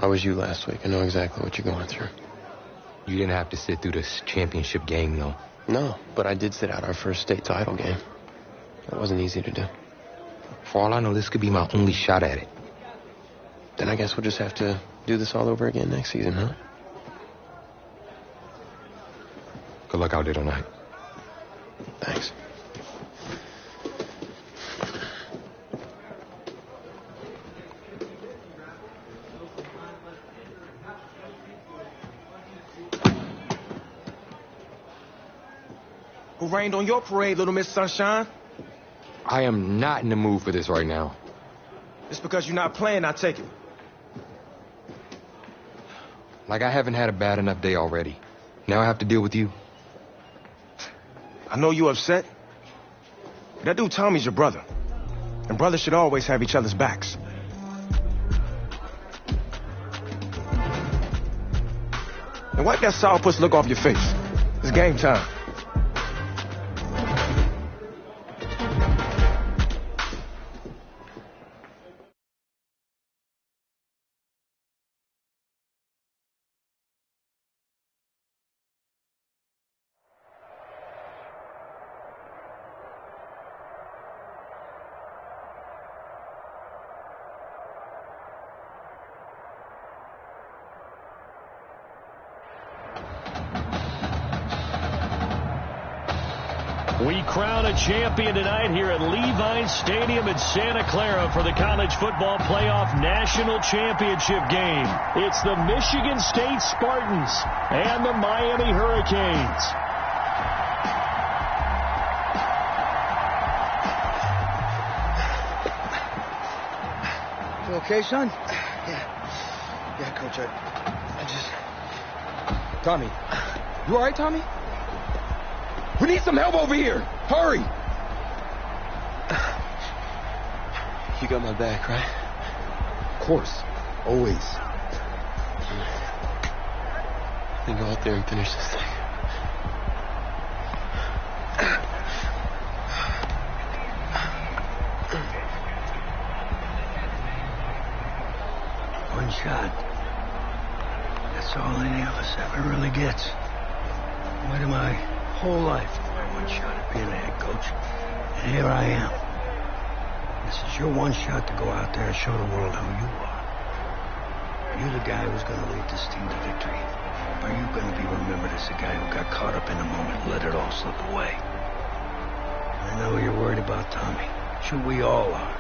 I was you last week. I know exactly what you're going through. You didn't have to sit through this championship game, though. No, but I did sit out our first state title game. That wasn't easy to do. For all I know, this could be my only shot at it. Then I guess we'll just have to do this all over again next season, huh? Good luck out there tonight. Thanks. Who rained on your parade, Little Miss Sunshine? I am not in the mood for this right now. It's because you're not playing, I take it. Like I haven't had a bad enough day already. Now I have to deal with you. I know you're upset. But that dude Tommy's your brother. And brothers should always have each other's backs. And wipe that sourpuss look off your face. It's game time. We crown a champion tonight here at Levine Stadium in Santa Clara for the College Football Playoff National Championship game. It's the Michigan State Spartans and the Miami Hurricanes. You okay, son? Yeah, Coach. I just... Tommy. You all right, Tommy? We need some help over here. Hurry. You got my back, right? Of course. Always. Then go out there and finish this thing. One shot. That's all any of us ever really gets. What am I? Whole life for one shot at being a head coach. And here I am. This is your one shot to go out there and show the world who you are. Are you the guy who's going to lead this team to victory? Or are you going to be remembered as the guy who got caught up in the moment and let it all slip away? I know you're worried about Tommy. Sure, we all are.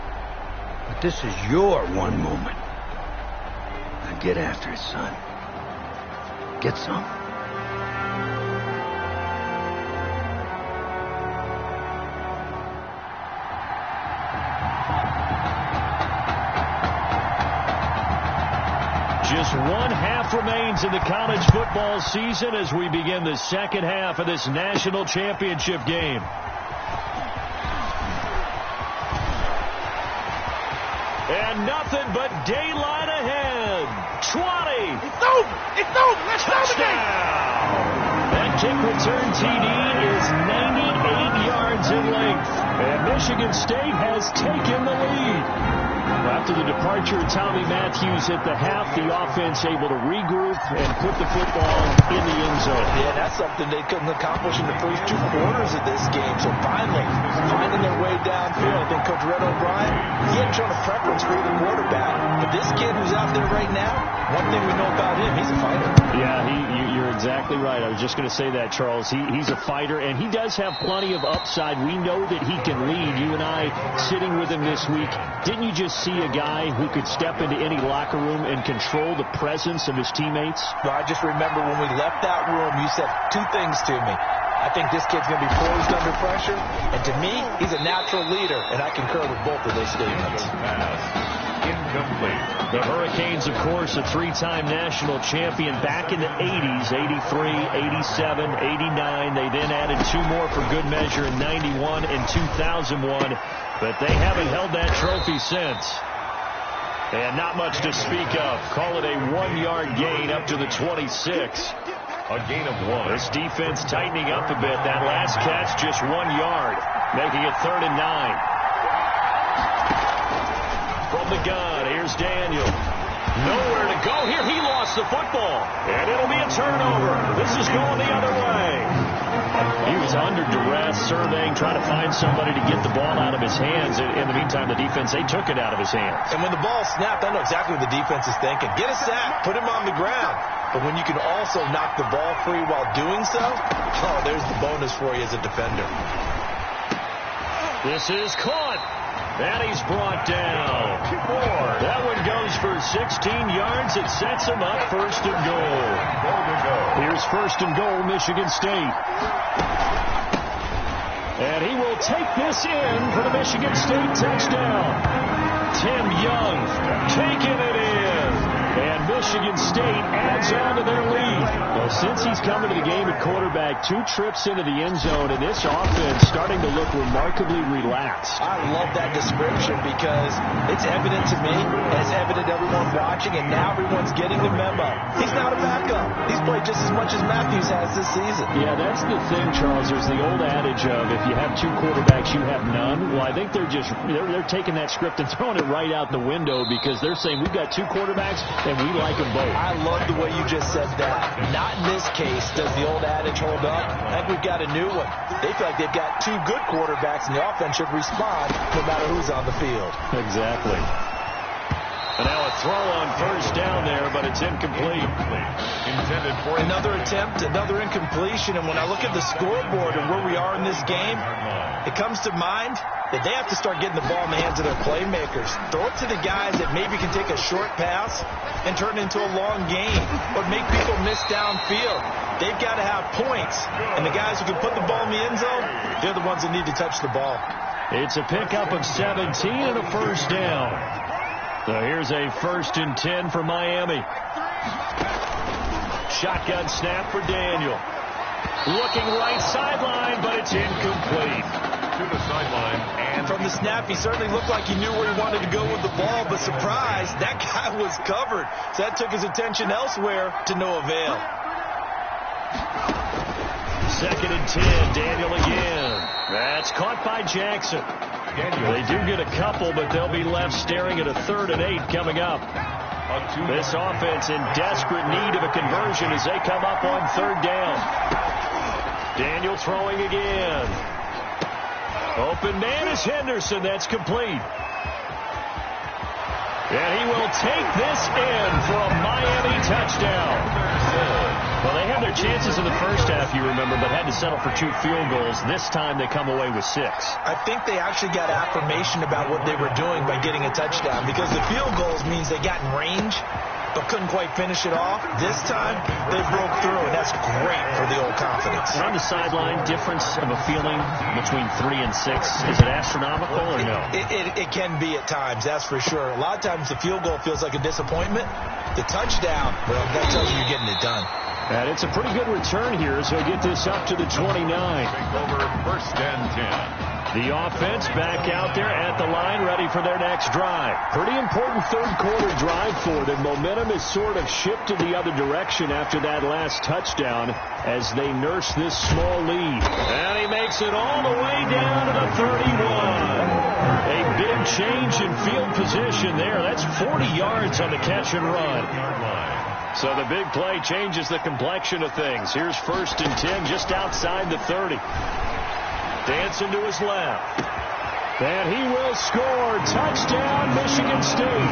But this is your one moment. Now get after it, son. Get some. Just one half remains in the college football season as we begin the second half of this national championship game. And nothing but daylight ahead. 20. It's over. It's over. Let's go Touchdown. That kick return TD is 98 yards in length. And Michigan State has taken the lead. After the departure of Tommy Matthews at the half, the offense able to regroup and put the football in the end zone. Yeah, that's something they couldn't accomplish in the first two quarters of this game. So finally, finding their way downfield. I think Coach Red O'Brien, he had shown a preference for the quarterback. But this kid who's out there right now, one thing we know about him, he's a fighter. Yeah, you're exactly right. I was just going to say that, Charles. He's a fighter, and he does have plenty of upside. We know that he can lead. You and I sitting with him this week, didn't you just see a guy who could step into any locker room and control the presence of his teammates? Well, I just remember when we left that room, you said two things to me. I think this kid's going to be poised under pressure, and to me, he's a natural leader, and I concur with both of those statements. The Hurricanes, of course, a three-time national champion back in the 80s, 83, 87, 89. They then added two more for good measure in 91 and 2001, but they haven't held that trophy since. And not much to speak of. Call it a 1-yard gain up to the 26. A gain of 1. This defense tightening up a bit. That last catch just 1 yard, making it 3rd and 9. From the gun, here's Daniel. Nowhere to go here. the football, and it'll be a turnover. This is going the other way. He was under duress, surveying, trying to find somebody to get the ball out of his hands. In the meantime, the defense, they took it out of his hands. And when the ball snapped, I know exactly what the defense is thinking. Get a sack, put him on the ground. But when you can also knock the ball free while doing so, oh, there's the bonus for you as a defender. This is caught. And he's brought down. That one goes for 16 yards. It sets him up first and goal. Here's first and goal, Michigan State. And he will take this in for the Michigan State touchdown. Tim Young taking it in. And Michigan State adds on to their lead. Well, since he's coming to the game at quarterback, 2 trips into the end zone, and this offense starting to look remarkably relaxed. I love that description because it's evident to me, it's evident to everyone watching, and now everyone's getting the memo. He's not a backup. He's played just as much as Matthews has this season. Yeah, that's the thing, Charles. There's the old adage of if you have 2 quarterbacks, you have none. Well, I think they're taking that script and throwing it right out the window because they're saying we've got 2 quarterbacks, and we like them both. I love the way you just said that. Not in this case does the old adage hold up. I think we've got a new one. They feel like they've got 2 good quarterbacks, and the offense should respond no matter who's on the field. Exactly. And now a throw on first down there, but it's incomplete. Intended for another attempt, another incompletion. And when I look at the scoreboard and where we are in this game, it comes to mind that they have to start getting the ball in the hands of their playmakers. Throw it to the guys that maybe can take a short pass and turn it into a long game or make people miss downfield. They've got to have points. And the guys who can put the ball in the end zone, they're the ones that need to touch the ball. It's a pickup of 17 and a first down. So here's a 1st and 10 for Miami. Shotgun snap for Daniel. Looking right sideline, but it's incomplete. To the sideline. And from the snap, he certainly looked like he knew where he wanted to go with the ball, but surprise, that guy was covered. So that took his attention elsewhere to no avail. 2nd and 10, Daniel again. That's caught by Jackson. They do get a couple, but they'll be left staring at a 3rd and 8 coming up. This offense in desperate need of a conversion as they come up on 3rd down. Daniel throwing again. Open man is Henderson. That's complete. And he will take this in for a Miami touchdown. Well, they had their chances in the first half, you remember, but had to settle for 2 field goals. This time they come away with 6. I think they actually got affirmation about what they were doing by getting a touchdown because the field goals means they got in range but couldn't quite finish it off. This time, they broke through, and that's great for the old confidence. And on the sideline, difference of a feeling between 3 and 6, is it astronomical or no? It can be at times, that's for sure. A lot of times the field goal feels like a disappointment. The touchdown, well, that tells you you're getting it done. And it's a pretty good return here as they get this up to the 29. Over 1st and 10. The offense back out there at the line, ready for their next drive. Pretty important 3rd quarter drive for them. Momentum is sort of shifted the other direction after that last touchdown as they nurse this small lead. And he makes it all the way down to the 31. A big change in field position there. That's 40 yards on the catch and run. So the big play changes the complexion of things. Here's 1st and 10 just outside the 30. Dancing to his left. And he will score. Touchdown, Michigan State.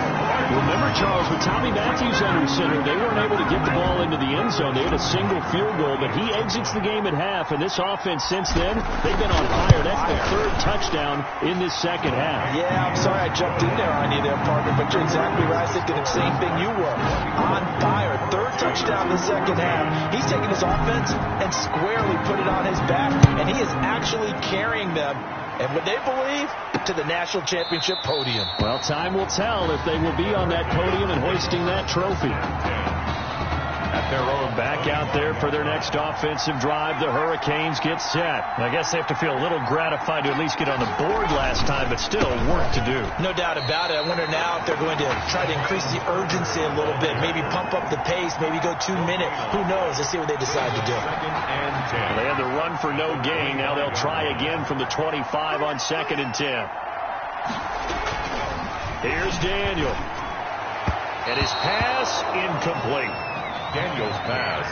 Remember, Charles, with Tommy Matthews under center, they weren't able to get the ball into the end zone. They had a single field goal, but he exits the game at half. And this offense since then, they've been on fire. That's the 3rd touchdown in this second half. Yeah, I'm sorry I jumped in there on you there, partner, but you're exactly right. I was thinking the same thing you were. On fire. 3rd touchdown in the second half. He's taking his offense and squarely put it on his back, and he is actually carrying them. And would they believe to the national championship podium? Well, time will tell if they will be on that podium and hoisting that trophy. At their own back out there for their next offensive drive, the Hurricanes get set. I guess they have to feel a little gratified to at least get on the board last time, but still work to do. No doubt about it. I wonder now if they're going to try to increase the urgency a little bit, maybe pump up the pace, maybe go 2 minute. Who knows? Let's see what they decide to do. Well, they had the run for no gain. Now they'll try again from the 25 on 2nd and 10. Here's Daniel. And his pass incomplete. Daniel's pass,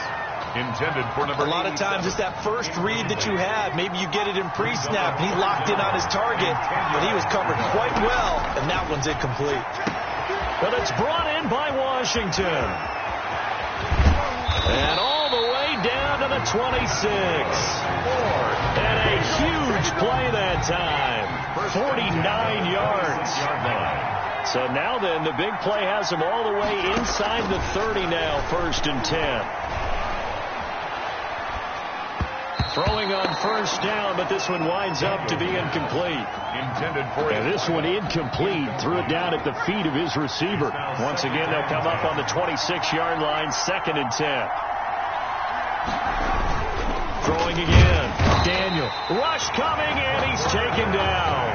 intended for number 87. A lot of times it's that first read that you have. Maybe you get it in pre-snap, and he locked in on his target, but he was covered quite well, and that one's incomplete. But it's brought in by Washington. And all the way down to the 26. And a huge play that time. 49 yards. So now then, the big play has him all the way inside the 30 now, 1st and 10. Throwing on 1st down, but this one winds up to be incomplete. Intended for and this one incomplete. Threw it down at the feet of his receiver. Once again, they'll come up on the 26-yard line, 2nd and 10. Throwing again. Daniel. Rush coming, and he's taken down.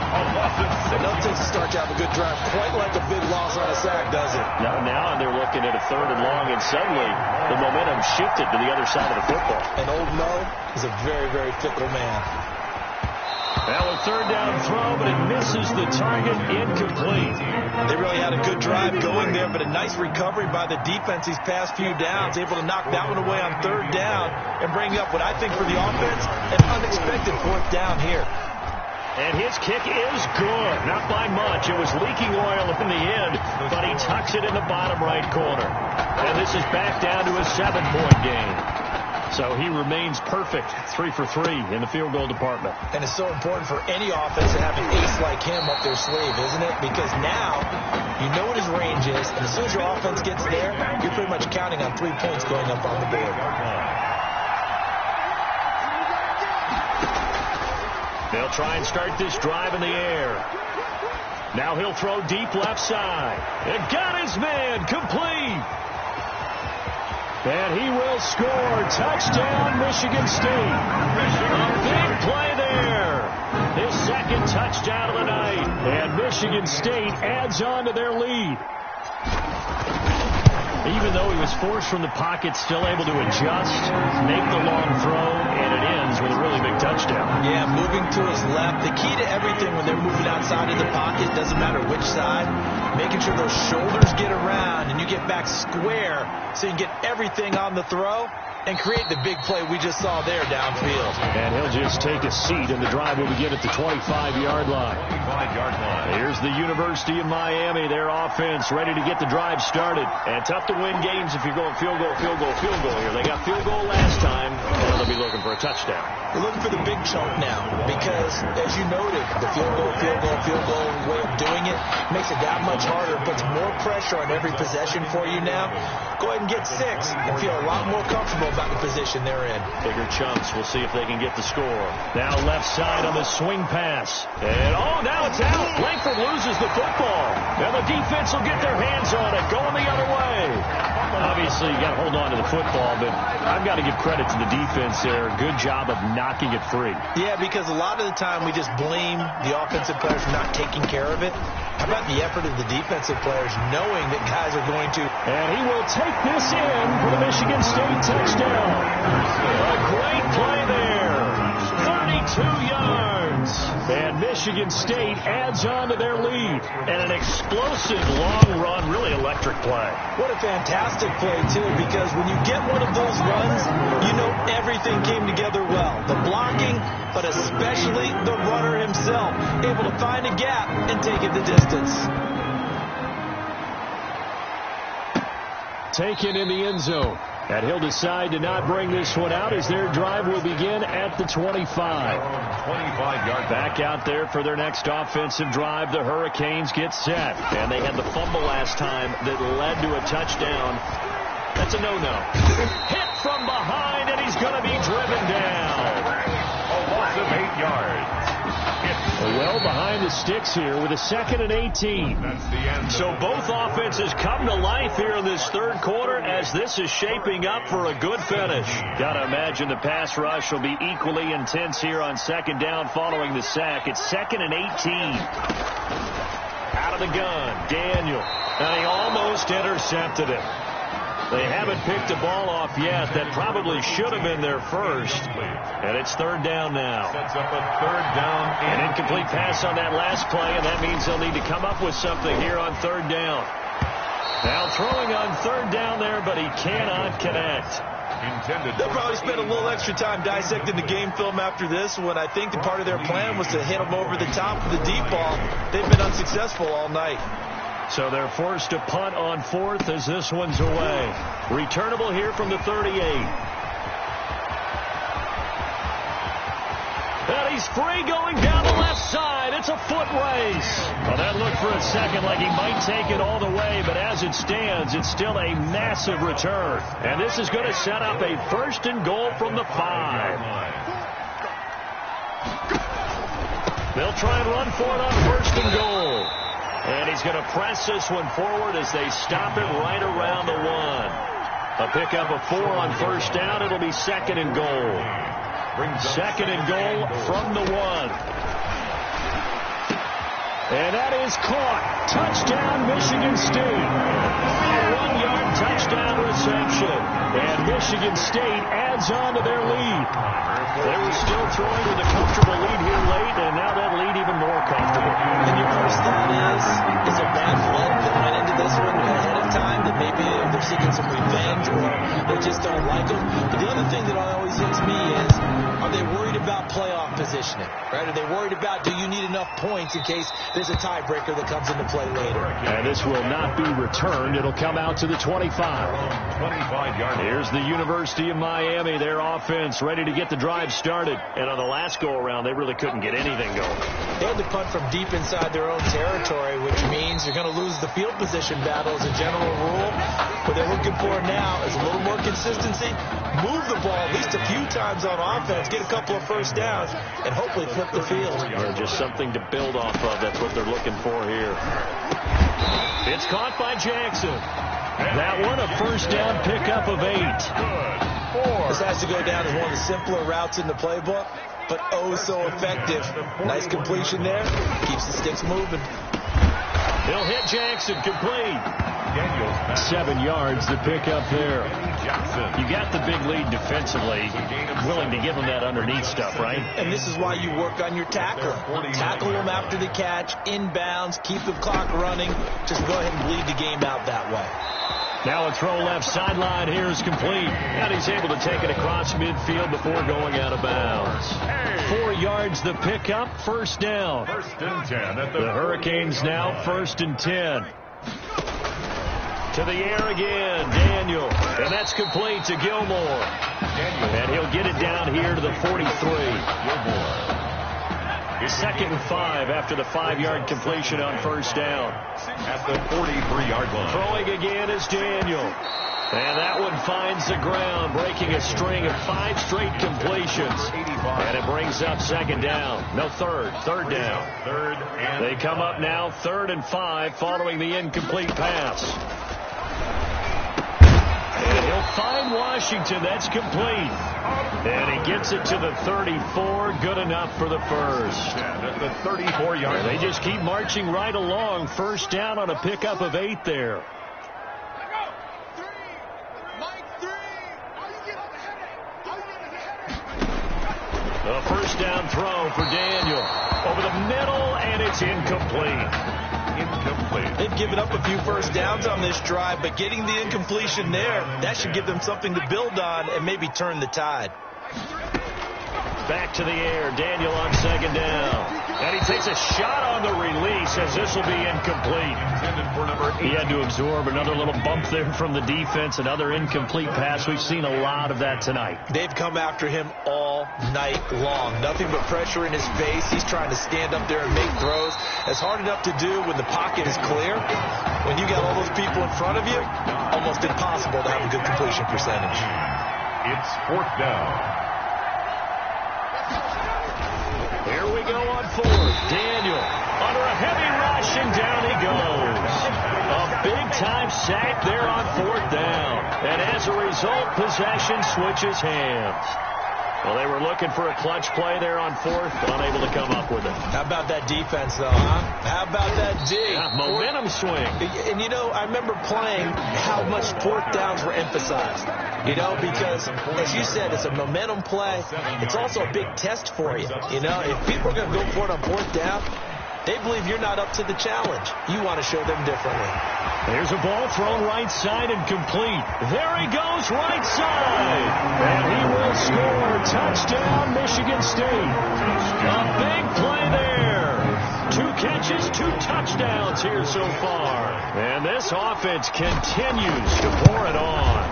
It doesn't start to have a good drive, quite like a big loss on a sack, does it? Now they're looking at a 3rd and long, and suddenly the momentum shifted to the other side of the football. And old Mo is a very, very fickle man. Now a 3rd down throw, but it misses the target, incomplete. They really had a good drive going there, but a nice recovery by the defense these past few downs, able to knock that one away on 3rd down and bring up what I think for the offense, an unexpected 4th down here. And his kick is good. Not by much. It was leaking oil in the end, but he tucks it in the bottom right corner. And this is back down to a 7-point game. So he remains perfect, 3 for 3 in the field goal department. And it's so important for any offense to have an ace like him up their sleeve, isn't it? Because now you know what his range is, and as soon as your offense gets there, you're pretty much counting on 3 points going up on the board. They'll try and start this drive in the air. Now he'll throw deep left side. It got his man complete. And he will score. Touchdown, Michigan State. A big play there. His 2nd touchdown of the night. And Michigan State adds on to their lead. Even though he was forced from the pocket, still able to adjust, make the long throw, and it ends with a really big touchdown. Yeah, moving to his left. The key to everything when they're moving outside of the pocket, doesn't matter which side, making sure those shoulders get around and you get back square so you can get everything on the throw and create the big play we just saw there downfield. And he'll just take a seat, and the drive will begin at the 25-yard line. 25-yard line. Here's the University of Miami, their offense ready to get the drive started. And tough to win games if you're going field goal here. They got field goal last time, and they'll be looking for a touchdown. They're looking for the big chunk now because, as you noted, the field goal way of doing it makes it that much harder, puts more pressure on every possession for you now. Go ahead and get 6 and feel a lot more comfortable about the position they're in. Bigger chunks. We'll see if they can get the score. Now left side on the swing pass. And, now it's out. Langford loses the football. Now the defense will get their hands on it, going the other way. Obviously, you got to hold on to the football, but I've got to give credit to the defense there. Good job of knocking it free. Yeah, because a lot of the time we just blame the offensive players for not taking care of it. How about the effort of the defensive players knowing that guys are going to... And he will take this in for the Michigan State touchdown. A great play there. 32 yards. And Michigan State adds on to their lead. And an explosive long run, really electric play. What a fantastic play, too, because when you get one of those runs, you know everything came together well. The blocking, but especially the runner himself, able to find a gap and take it the distance. Taken in the end zone. And he'll decide to not bring this one out as their drive will begin at the 25. 25-yard. Back out there for their next offensive drive. The Hurricanes get set. And they had the fumble last time that led to a touchdown. That's a no-no. Hit from behind, and he's going to be driven down. A loss of 8 yards. Well behind the sticks here with a 2nd and 18. That's the end. So both offenses come to life here in this 3rd quarter as this is shaping up for a good finish. Got to imagine the pass rush will be equally intense here on 2nd down following the sack. It's 2nd and 18. Out of the gun, Daniel. And he almost intercepted it. They haven't picked the ball off yet. That probably should have been their first. And it's 3rd down now. Sets up a 3rd down. An incomplete pass on that last play, and that means they'll need to come up with something here on 3rd down. Now throwing on third down there, but he cannot connect. They'll probably spend a little extra time dissecting the game film after this when I think the part of their plan was to hit them over the top of the deep ball. They've been unsuccessful all night. So they're forced to punt on fourth as this one's away. Returnable here from the 38. And he's free going down the left side. It's a foot race. Well, that looked for a second like he might take it all the way, but as it stands, it's still a massive return. And this is going to set up a 1st and goal from the 5. They'll try and run for it on 1st and goal. And he's going to press this one forward as they stop it right around the 1. A pickup of 4 on 1st down. It'll be 2nd and goal. 2nd and goal from the 1. And that is caught. Touchdown, Michigan State. A 1-yard touchdown reception. And Michigan State adds on to their lead. They were still throwing with a comfortable lead here late, and now that lead even more comfortable. And your first thought is a bad flip that went into this one ahead of time, that maybe they're seeking some revenge or they just don't like them. But the other thing that always hits me is, are they worried about playoff positioning? Right? Are they worried about, do you need enough points in case there's a tiebreaker that comes into play later? And this will not be returned. It'll come out to the 25. 25-yard. Here's the University of Miami. Their offense ready to get the drive started. And on the last go-around, they really couldn't get anything going. They had to punt from deep inside their own territory, which means you're going to lose the field position battle as a general rule. What they're looking for now is a little more consistency. Move the ball at least a few times on offense, get a couple of first downs, and hopefully flip the field. Just something to build off of. That's what they're looking for here. It's caught by Jackson. That one, a 1st down pickup of 8. This has to go down as one of the simpler routes in the playbook, but oh so effective. Nice completion there. Keeps the sticks moving. He'll hit Jackson, complete. 7 yards, the pickup there. You got the big lead defensively. Willing to give him that underneath stuff, right? And this is why you work on your tackle. Tackle them after the catch, inbounds, keep the clock running. Just go ahead and bleed the game out that way. Now a throw left sideline here is complete. And he's able to take it across midfield before going out of bounds. 4 yards the pickup, 1st down. 1st and 10 at the Hurricanes now 1st and 10. To the air again, Daniel. And that's complete to Gilmore. And he'll get it down here to the 43. His 2nd and 5 after the 5-yard completion on 1st down. At the 43-yard line. Throwing again is Daniel. And that one finds the ground, breaking a string of 5 straight completions. And it brings up 2nd down. No, third down. They come up now 3rd and 5 following the incomplete pass. And he'll find Washington. That's complete. And he gets it to the 34. Good enough for the 1st. At the 34-yard line. They just keep marching right along. 1st down on a pickup of 8 there. The 1st down throw for Daniel. Over the middle, and it's incomplete. They've given up a few first downs on this drive, but getting the incompletion there, that should give them something to build on and maybe turn the tide. Back to the air. Daniel on 2nd down. And he takes a shot on the release as this will be incomplete. He had to absorb another little bump there from the defense. Another incomplete pass. We've seen a lot of that tonight. They've come after him all night long. Nothing but pressure in his face. He's trying to stand up there and make throws. It's hard enough to do when the pocket is clear. When you got all those people in front of you, almost impossible to have a good completion percentage. It's 4th down. Here we go on 4th. Daniel under a heavy rush, and down he goes. A big-time sack there on 4th down. And as a result, possession switches hands. Well, they were looking for a clutch play there on 4th, but unable to come up with it. How about that defense, though, huh? How about that D? Yeah, momentum swing. And, you know, I remember playing how much 4th downs were emphasized. You know, because, as you said, it's a momentum play. It's also a big test for you. You know, if people are going to go for it on 4th down, they believe you're not up to the challenge. You want to show them differently. There's a ball thrown right side and complete. There he goes, right side. And he will score. Touchdown, Michigan State. A big play there. 2 catches, 2 touchdowns here so far. And this offense continues to pour it on.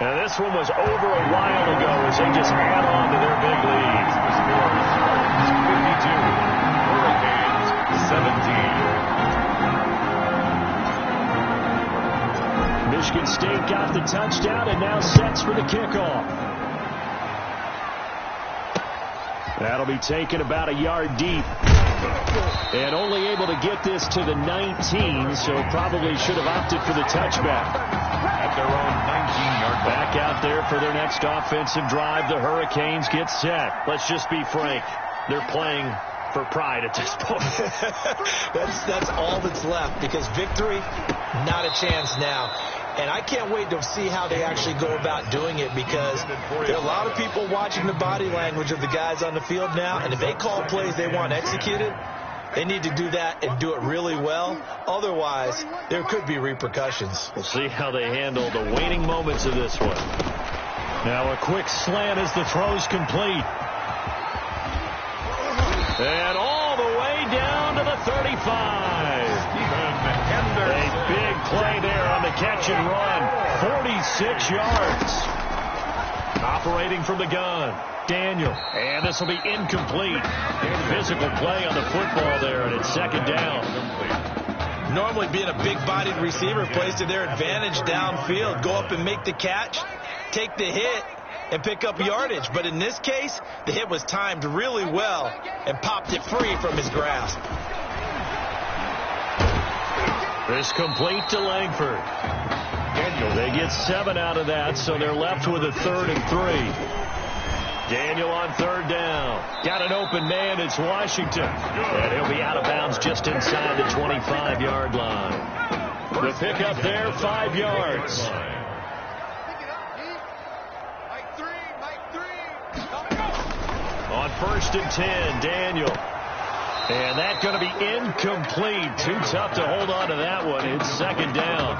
And this one was over a while ago as they just add on to their big lead. 52. Hurricanes 17. Michigan State got the touchdown and now sets for the kickoff. That'll be taken about a yard deep. And only able to get this to the 19, so probably should have opted for the touchback. At their own 19-yard Back out there for their next offensive drive. The Hurricanes get set. Let's just be frank. They're playing for pride at this point. That's all that's left, because victory, not a chance now. And I can't wait to see how they actually go about doing it, because there are a lot of people watching the body language of the guys on the field now, and if they call plays they want executed, they need to do that and do it really well. Otherwise, there could be repercussions. We'll see how they handle the waning moments of this one. Now a quick slant as the throw's complete. And all the way down to the 35. A big play there on the catch and run. 46 yards. Operating from the gun. Daniel. And this will be incomplete. Physical play on the football there, and it's second down. Normally being a big-bodied receiver plays to their advantage downfield. Go up and make the catch, take the hit, and pick up yardage. But in this case, the hit was timed really well and popped it free from his grasp. This complete to Langford. They get 7 out of that, so they're left with a 3rd and 3. Daniel on 3rd down. Got an open man. It's Washington. And he'll be out of bounds just inside the 25-yard line. The pickup there, 5 yards. On 1st and 10, Daniel. And that's going to be incomplete. Too tough to hold on to that one. It's second down.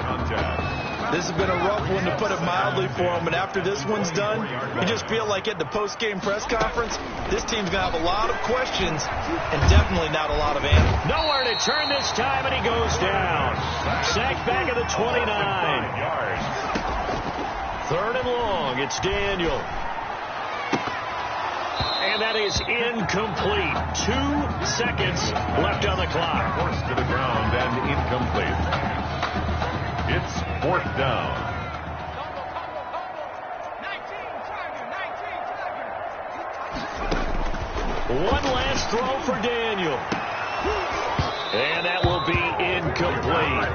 This has been a rough one, to put it mildly, for him. But after this one's done, you just feel like at the post-game press conference, this team's going to have a lot of questions and definitely not a lot of answers. Nowhere to turn this time, and he goes down. Sacked back at the 29. 3rd and long. It's Daniel. And that is incomplete. 2 seconds left on the clock. Forced to the ground and incomplete. It's 4th down. One last throw for Daniel. And that will be incomplete,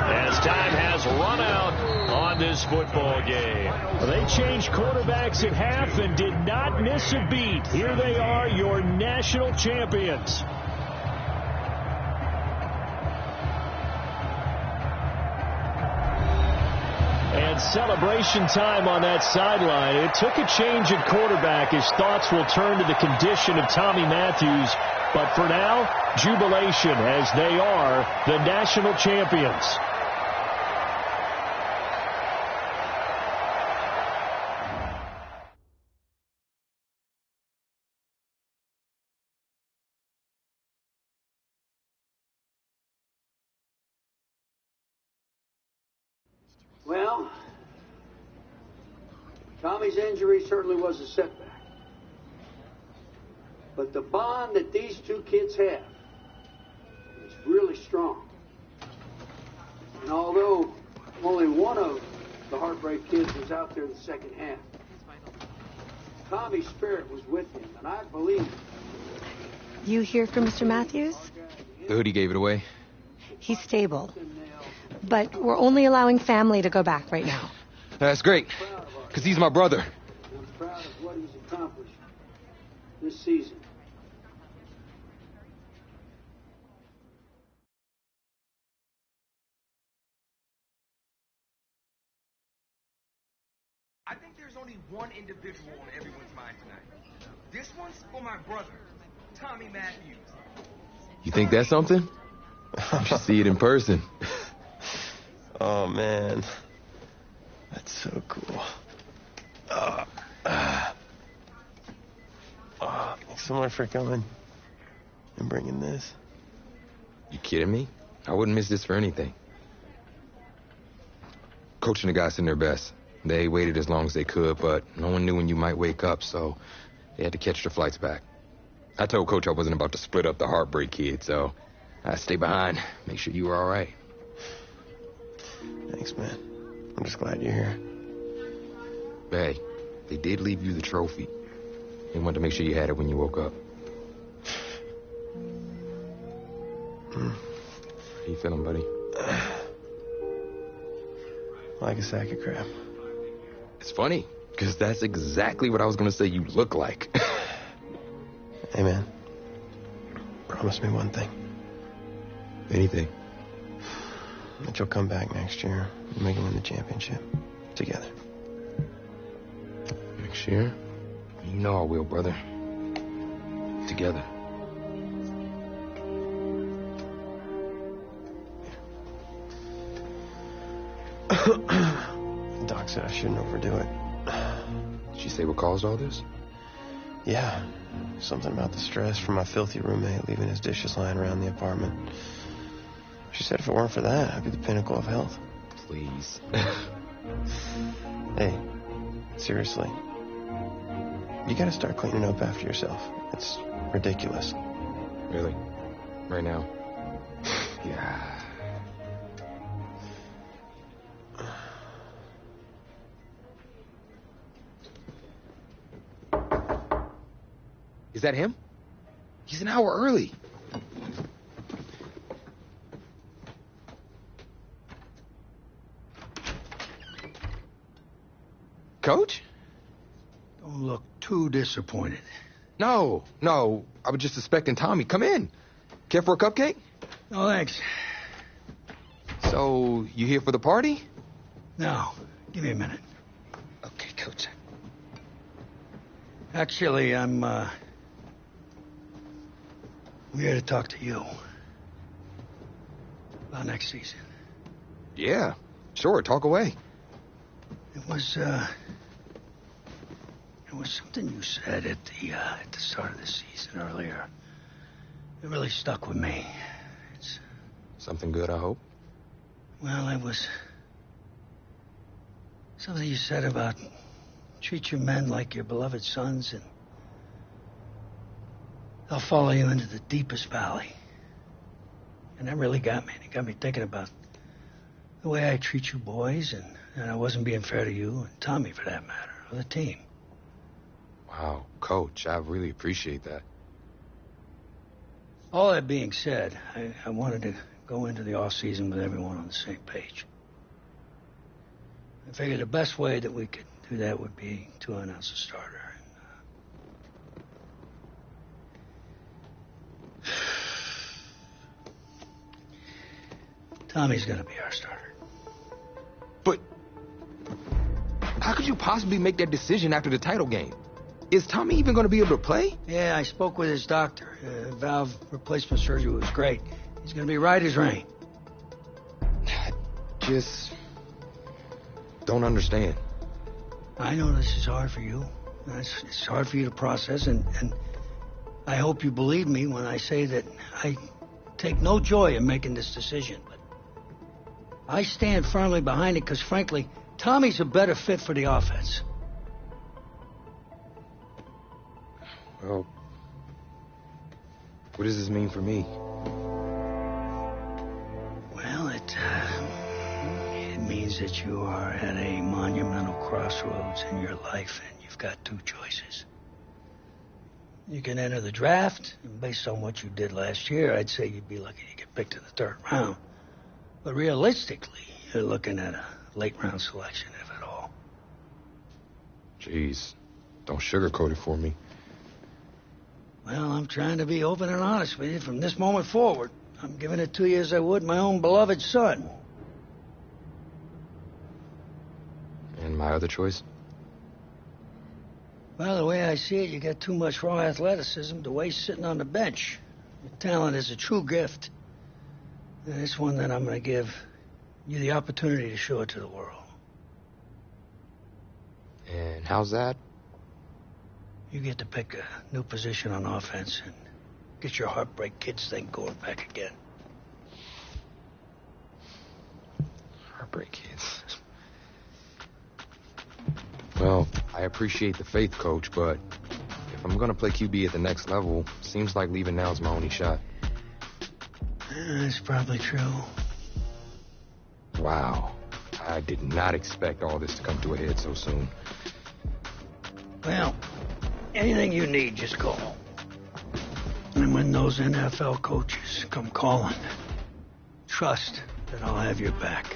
as time has run out on this football game. They changed quarterbacks at half and did not miss a beat. Here they are, your national champions. And celebration time on that sideline. It took a change at quarterback as thoughts will turn to the condition of Tommy Matthews. But for now, jubilation as they are the national champions. Well, Tommy's injury certainly was a setback. But the bond that these 2 kids have is really strong. And although only one of the Heartbreak kids was out there in the second half, Tommy's spirit was with him, and I believe. You hear from Mr. Matthews? The hoodie gave it away. He's stable. But we're only allowing family to go back right now. That's great, because he's my brother. I'm proud of what he's accomplished this season. I think there's only one individual on everyone's mind tonight. This one's for my brother, Tommy Matthews. You think that's something? You should see it in person. Oh, man. That's so cool. Thanks so much for coming and bringing this. You kidding me? I wouldn't miss this for anything. Coach and the guys did their best. They waited as long as they could, but no one knew when you might wake up, so they had to catch their flights back. I told Coach I wasn't about to split up the Heartbreak Kid, so I stayed behind, make sure you were all right. Thanks, man. I'm just glad you're here. But hey, they did leave you the trophy. They wanted to make sure you had it when you woke up. How you feeling, buddy? Like a sack of crap. It's funny, because that's exactly what I was going to say you look like. Hey, man. Promise me one thing. Anything. That you'll come back next year and we can win the championship. Together. Next year? You know I will, brother. Together. Doc said I shouldn't overdo it. Did she say what caused all this? Yeah. Something about the stress from my filthy roommate leaving his dishes lying around the apartment. She said if it weren't for that, I'd be the pinnacle of health. Please. Hey, seriously. You gotta start cleaning up after yourself. It's ridiculous. Really? Right now? Yeah. Is that him? He's an hour early. Coach? Don't look too disappointed. No. I was just expecting Tommy. Come in. Care for a cupcake? No, thanks. So, you here for the party? No, give me a minute. Okay, Coach. Actually, I'm here to talk to you about next season. Yeah, sure, talk away. It was something you said at the start of the season earlier. It really stuck with me. It's something good, I hope. Well, it was something you said about treat your men like your beloved sons, and they'll follow you into the deepest valley. And that really got me. It got me thinking about the way I treat you boys, and I wasn't being fair to you, and Tommy for that matter, or the team. Wow, Coach, I really appreciate that. All that being said, I wanted to go into the off-season with everyone on the same page. I figured the best way that we could do that would be to announce a starter. Tommy's gonna be our starter. But how could you possibly make that decision after the title game? Is Tommy even going to be able to play? Yeah, I spoke with his doctor. Valve replacement surgery was great. He's going to be right as rain. I just don't understand. I know this is hard for you. It's hard for you to process, and I hope you believe me when I say that I take no joy in making this decision. But I stand firmly behind it because, frankly, Tommy's a better fit for the offense. Well, what does this mean for me? Well, it means that you are at a monumental crossroads in your life, and you've got two choices. You can enter the draft, and based on what you did last year, I'd say you'd be lucky to get picked in the third round. But realistically, you're looking at a late-round selection, if at all. Jeez, don't sugarcoat it for me. Well, I'm trying to be open and honest with you from this moment forward. I'm giving it to you as I would my own beloved son. And my other choice? Well, the way I see it, you got too much raw athleticism to waste sitting on the bench. Your talent is a true gift. And it's one that I'm going to give You the opportunity to show it to the world. And how's that? You get to pick a new position on offense and get your Heartbreak Kids thing going back again. Heartbreak Kids. Well, I appreciate the faith, Coach, but if I'm gonna play QB at the next level, seems like leaving now is my only shot. That's probably true. Wow. I did not expect all this to come to a head so soon. Well, anything you need, just call. And when those NFL coaches come calling, trust that I'll have your back.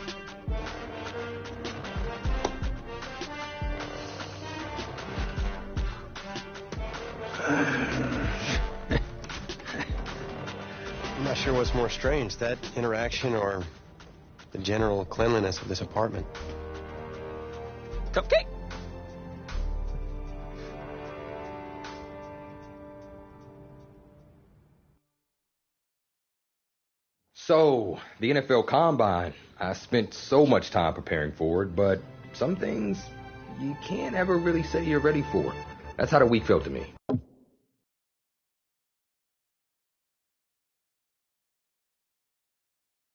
I'm not sure what's more strange, that interaction or the general cleanliness of this apartment. Cupcake! So, the NFL Combine. I spent so much time preparing for it, but some things you can't ever really say you're ready for. That's how the week felt to me.